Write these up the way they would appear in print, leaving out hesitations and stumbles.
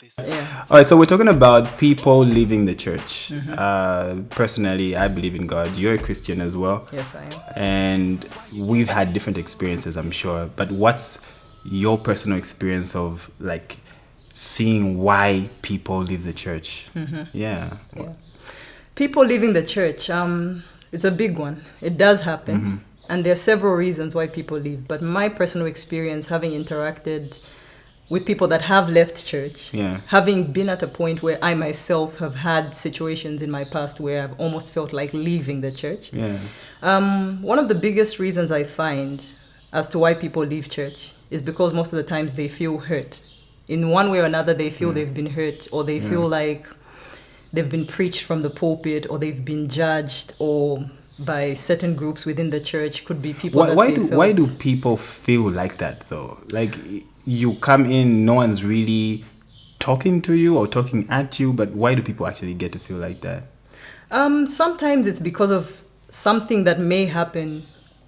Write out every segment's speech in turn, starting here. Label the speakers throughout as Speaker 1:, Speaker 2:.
Speaker 1: Yeah.
Speaker 2: All right, so we're talking about people leaving the church. Personally, I believe in God. You're a Christian as well.
Speaker 1: Yes, I am.
Speaker 2: And we've had different experiences, I'm sure. But what's your personal experience of like seeing why people leave the church? Yeah.
Speaker 1: Yeah. People leaving the church, it's a big one. It does happen. And there are several reasons why people leave. But my personal experience, having interacted with people that have left church,
Speaker 2: Yeah.
Speaker 1: having been at a point where I myself have had situations in my past where I've almost felt like leaving the church.
Speaker 2: Yeah.
Speaker 1: One of the biggest reasons I find as to why people leave church is because most of the times they feel hurt. In one way or another, they feel they've been hurt, or they feel like they've been preached from the pulpit, or they've been judged, or by certain groups within the church. Could be people
Speaker 2: Why do people feel like that though? Like you come in, no one's really talking to you or talking at you, but why do people actually get to feel like that?
Speaker 1: Sometimes it's because of something that may happen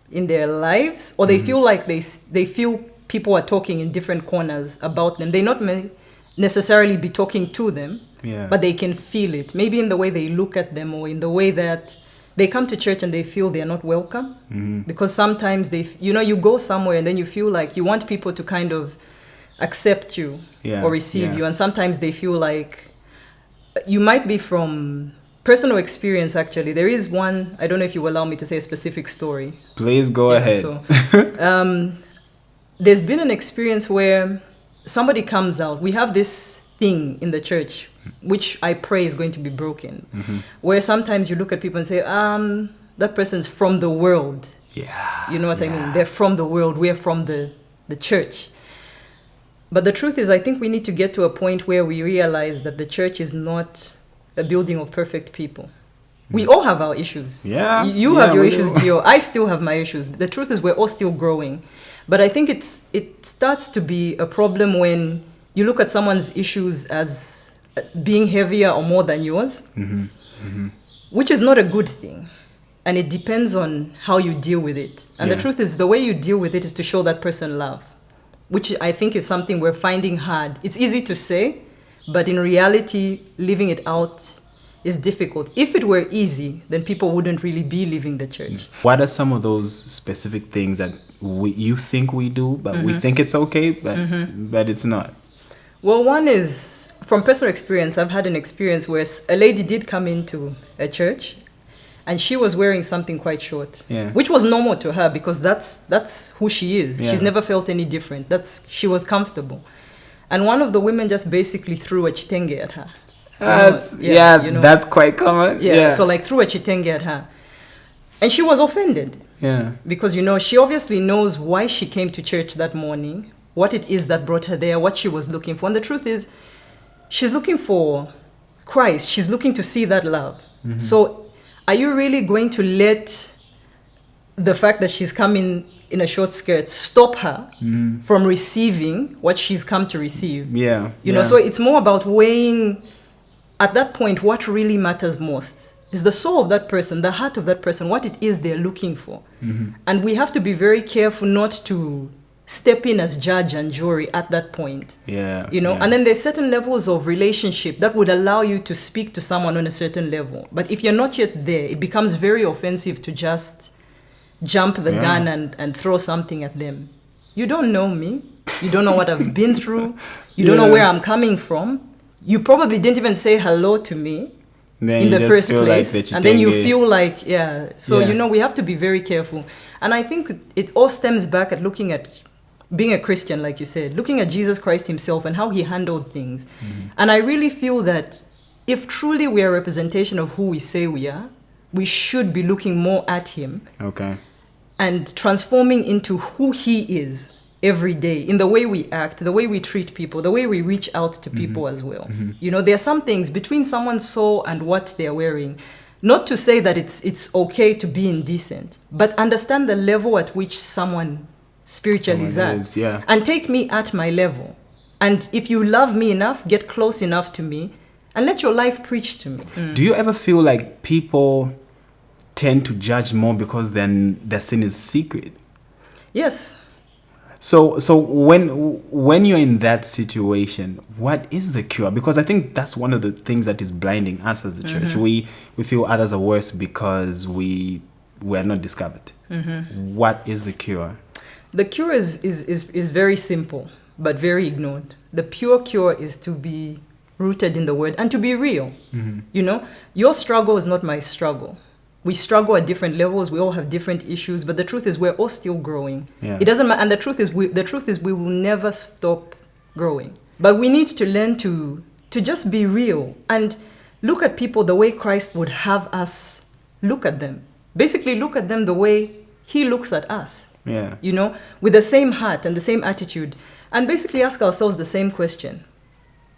Speaker 1: in their lives, or they feel like they feel people are talking in different corners about them. They not may necessarily be talking to them, but they can feel it. Maybe in the way they look at them, or in the way that they come to church and they feel they're not welcome. Because sometimes you go somewhere and then you feel like you want people to kind of accept you or receive you. And sometimes they feel like you might be from personal experience, actually. There is one, I don't know if you allow me to say a specific story.
Speaker 2: Please go ahead.
Speaker 1: So, there's been an experience where somebody comes out. We have this thing in the church, which I pray is going to be broken, where sometimes you look at people and say, that person's from the world.
Speaker 2: Yeah.
Speaker 1: You know what I mean? They're from the world. We're from the church. But the truth is, I think we need to get to a point where we realize that the church is not a building of perfect people. We all have our issues.
Speaker 2: Yeah.
Speaker 1: You have your issues, Gio. I still have my issues. The truth is, we're all still growing. But I think it starts to be a problem when you look at someone's issues as being heavier or more than yours, which is not a good thing. And it depends on how you deal with it. And the truth is, the way you deal with it is to show that person love, which I think is something we're finding hard. It's easy to say, but in reality, living it out is difficult. If it were easy, then people wouldn't really be leaving the church.
Speaker 2: What are some of those specific things that you think we do, but we think it's okay, but it's not?
Speaker 1: Well, one is, from personal experience, I've had an experience where a lady did come into a church and she was wearing something quite short, which was normal to her because that's who she is. She's never felt any different. She was comfortable. And one of the women just basically threw a chitenge at her.
Speaker 2: That's quite common.
Speaker 1: So like threw a chitenge at her. And she was offended.
Speaker 2: Yeah.
Speaker 1: Because, she obviously knows why she came to church that morning, what it is that brought her there, what she was looking for. And the truth is, she's looking for Christ. She's looking to see that love. So are you really going to let the fact that she's coming in a short skirt stop her from receiving what she's come to receive? So it's more about weighing, at that point, what really matters most is the soul of that person, the heart of that person, what it is they're looking for. And we have to be very careful not to step in as judge and jury at that point. And then there's certain levels of relationship that would allow you to speak to someone on a certain level. But if you're not yet there, it becomes very offensive to just jump the gun and throw something at them. You don't know me. You don't know what I've been through. You don't know where I'm coming from. You probably didn't even say hello to me in the first place. Like and then you feel like, we have to be very careful. And I think it all stems back at looking at being a Christian, like you said, looking at Jesus Christ himself and how he handled things. And I really feel that if truly we are a representation of who we say we are, we should be looking more at him. And transforming into who he is every day in the way we act, the way we treat people, the way we reach out to people as well. There are some things between someone's soul and what they're wearing. Not to say that it's okay to be indecent, but understand the level at which someone spiritually is at. And take me at my level. And if you love me enough, get close enough to me and let your life preach to me.
Speaker 2: Do you ever feel like people tend to judge more because then their sin is secret?
Speaker 1: Yes.
Speaker 2: So when you're in that situation, what is the cure? Because I think that's one of the things that is blinding us as the church. We feel others are worse because we are not discovered. What is the cure?
Speaker 1: The cure is very simple, but very ignored. The pure cure is to be rooted in the word and to be real. You know, your struggle is not my struggle. We struggle at different levels. We all have different issues, but the truth is we're all still growing.
Speaker 2: Yeah.
Speaker 1: It doesn't matter. And the truth is we will never stop growing. But we need to learn to just be real and look at people the way Christ would have us look at them. Basically, look at them the way he looks at us.
Speaker 2: Yeah.
Speaker 1: You know, with the same heart and the same attitude. And basically ask ourselves the same question.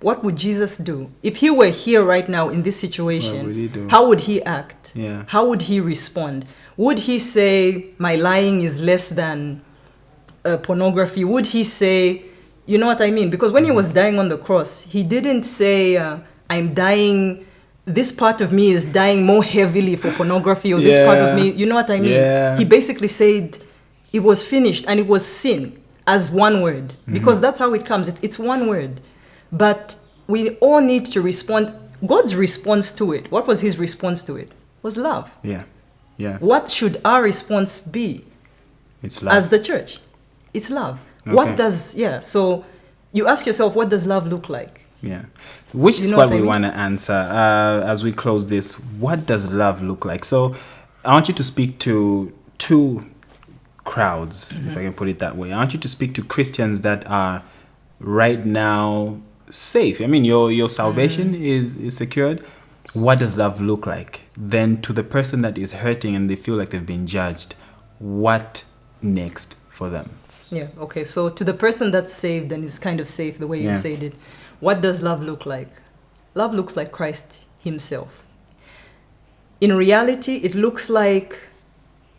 Speaker 1: What would Jesus do? If he were here right now in this situation,
Speaker 2: what would he do?
Speaker 1: How would he act?
Speaker 2: Yeah.
Speaker 1: How would he respond? Would he say, my lying is less than pornography? Would he say, you know what I mean? Because when he was dying on the cross, he didn't say, I'm dying, this part of me is dying more heavily for pornography, or this part of me, you know what I mean?
Speaker 2: Yeah.
Speaker 1: He basically said, it was finished, and it was sin as one word. Because that's how it comes. It's one word. But we all need to respond. God's response to it, what was his response to it? Was love.
Speaker 2: Yeah. Yeah.
Speaker 1: What should our response be?
Speaker 2: It's love.
Speaker 1: As the church? It's love.
Speaker 2: Okay.
Speaker 1: So you ask yourself, what does love look like?
Speaker 2: Yeah. Which is
Speaker 1: know
Speaker 2: what
Speaker 1: what I
Speaker 2: we
Speaker 1: mean?
Speaker 2: want to answer as we close this. What does love look like? So I want you to speak to two crowds, if I can put it that way. I want you to speak to Christians that are right now safe. I mean, your salvation is secured. What does love look like? Then to the person that is hurting and they feel like they've been judged, what next for them?
Speaker 1: Yeah, okay. So to the person that's saved and is kind of safe the way you
Speaker 2: Yeah.
Speaker 1: said it, what does love look like? Love looks like Christ himself. In reality, it looks like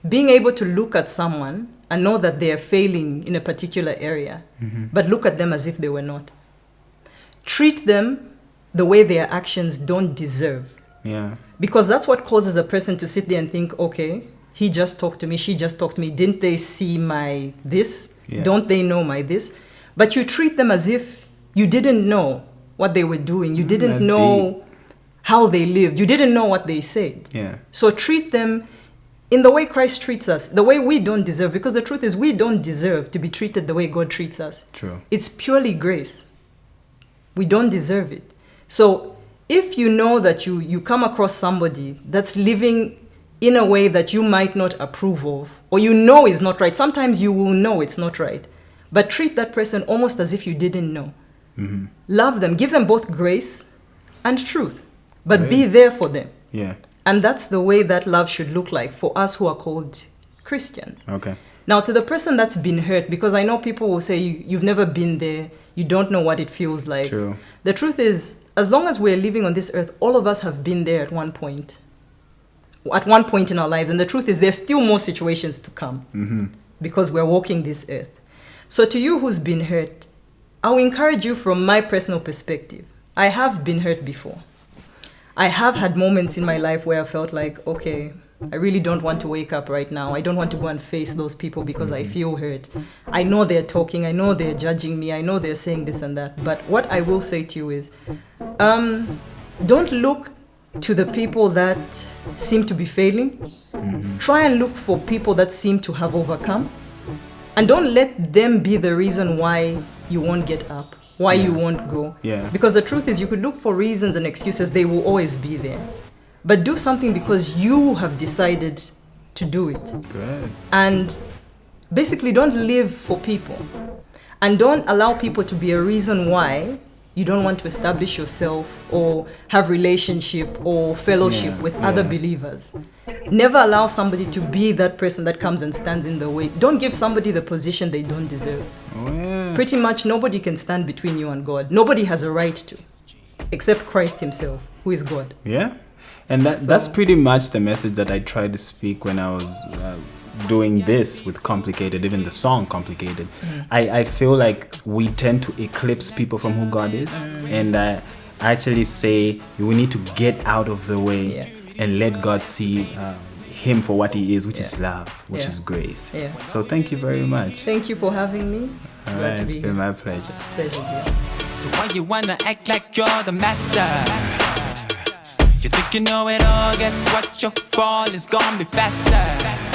Speaker 1: being able to look at someone and know that they are failing in a particular area, but look at them as if they were not. Treat them the way their actions don't deserve.
Speaker 2: Yeah.
Speaker 1: Because that's what causes a person to sit there and think, okay, he just talked to me, she just talked to me. Didn't they see my this?
Speaker 2: Yeah.
Speaker 1: Don't they know my this? But you treat them as if you didn't know what they were doing. You didn't
Speaker 2: that's
Speaker 1: know how they lived. You didn't know what they said.
Speaker 2: Yeah.
Speaker 1: So treat them in the way Christ treats us, the way we don't deserve. Because the truth is we don't deserve to be treated the way God treats us.
Speaker 2: True.
Speaker 1: It's purely grace. We don't deserve it. So if you know that you come across somebody that's living in a way that you might not approve of, or you know is not right, sometimes you will know it's not right, but treat that person almost as if you didn't know. Love them, give them both grace and truth, but
Speaker 2: Right.
Speaker 1: be there for them.
Speaker 2: Yeah.
Speaker 1: And that's the way that love should look like for us who are called Christians.
Speaker 2: Okay.
Speaker 1: Now, to the person that's been hurt, because I know people will say, you've never been there, you don't know what it feels like.
Speaker 2: True.
Speaker 1: The truth is, as long as we're living on this earth, all of us have been there at one point in our lives. And the truth is, there's still more situations to come because we're walking this earth. So to you who's been hurt, I will encourage you from my personal perspective. I have been hurt before. I have had moments in my life where I felt like, okay, I really don't want to wake up right now. I don't want to go and face those people because I feel hurt. I know they're talking. I know they're judging me. I know they're saying this and that. But what I will say to you is, don't look to the people that seem to be failing. Try and look for people that seem to have overcome. And don't let them be the reason why you won't get up, why you won't go.
Speaker 2: Yeah.
Speaker 1: Because the truth is, you could look for reasons and excuses. They will always be there. But do something because you have decided to do it.
Speaker 2: Good.
Speaker 1: And basically, don't live for people. And don't allow people to be a reason why you don't want to establish yourself or have relationship or fellowship with other believers. Never allow somebody to be that person that comes and stands in the way. Don't give somebody the position they don't deserve.
Speaker 2: Oh, yeah.
Speaker 1: Pretty much nobody can stand between you and God. Nobody has a right to, except Christ himself, who is God.
Speaker 2: Yeah. And that's pretty much the message that I tried to speak when I was doing this with Complicated, even the song Complicated. I feel like we tend to eclipse people from who God is. And I actually say we need to get out of the way and let God see him for what he is, which is love, which
Speaker 1: Yeah.
Speaker 2: is grace.
Speaker 1: Yeah.
Speaker 2: So thank you very much.
Speaker 1: Thank you for having me.
Speaker 2: All
Speaker 1: Glad
Speaker 2: right,
Speaker 1: to
Speaker 2: it's
Speaker 1: be
Speaker 2: been
Speaker 1: here.
Speaker 2: my pleasure.
Speaker 1: Pleasure, dear.
Speaker 3: So why you wanna act like you're the master? You think you know it all, guess what? Your fall is gonna be faster.